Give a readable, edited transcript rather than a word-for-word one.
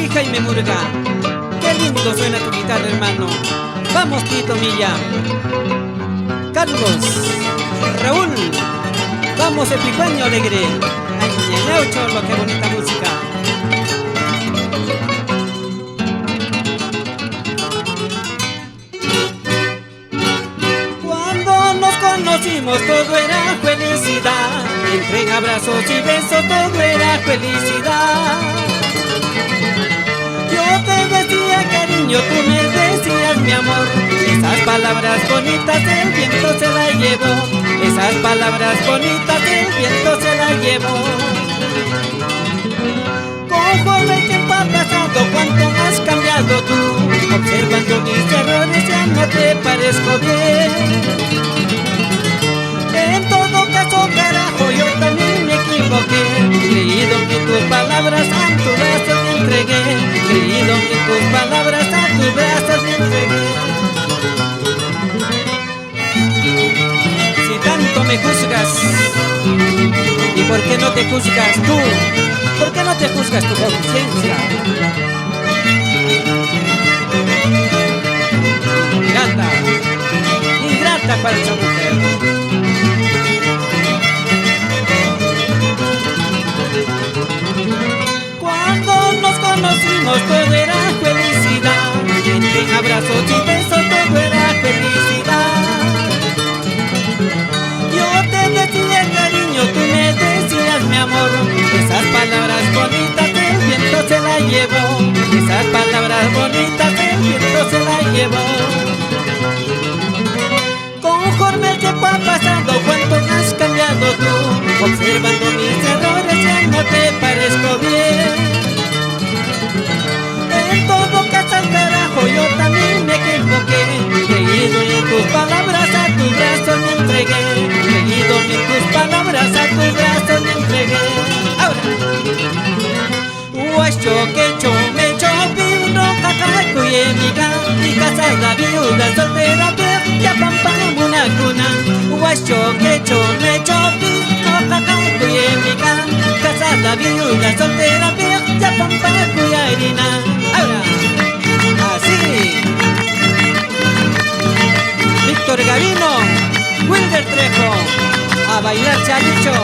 y Jaime Murga. Qué lindo suena tu guitarra, hermano. Vamos, Tito Milla. Carlos, Raúl, vamos, Epifanio Alegre. Ay, Cholo, qué bonita música. Cuando nos conocimos todo era felicidad, entre abrazos y besos todo era felicidad. Yo te decía cariño, tú me decías mi amor. Esas palabras bonitas el viento se las llevó. Esas palabras bonitas el viento se las llevó. Conforme el tiempo ha pasado, cuánto has cambiado tú. Observando mis errores ya no te parezco bien. En todo caso, carajo, yo también me equivoqué. Creído que tus palabras a tu brazo me entregué. Creído que tus palabras a tus brazos me entregué. Si tanto me juzgas, ¿y por qué no te juzgas tú? ¿Por qué no te juzgas tu conciencia? Ingrata, ingrata para esa mujer. Cuando nos conocimos todo era felicidad, entre abrazos y besos todo era felicidad. Yo te decía cariño, tú me decías mi amor. Esas palabras bonitas el viento se las llevó. Esas palabras bonitas el viento se las llevó. Conforme el tiempo ha pasado, cuánto has cambiado tú. Observando mis errores ya no te parezco bien. En todo caso al carajo yo también me equivoqué. Creído en tus palabras a tus brazos me entregué. Creído en tus palabras a tus brazos me entregué. Ahora Huacho que yo me chopi no cacacuye mi casada viuda soltera ya pampa una cuna. Huacho que yo me chopi no cacacuye mi casada viuda soltera ya pampa cuyairina. Ahora así Víctor Gavino, Wilder Trejo, a bailar chalicho.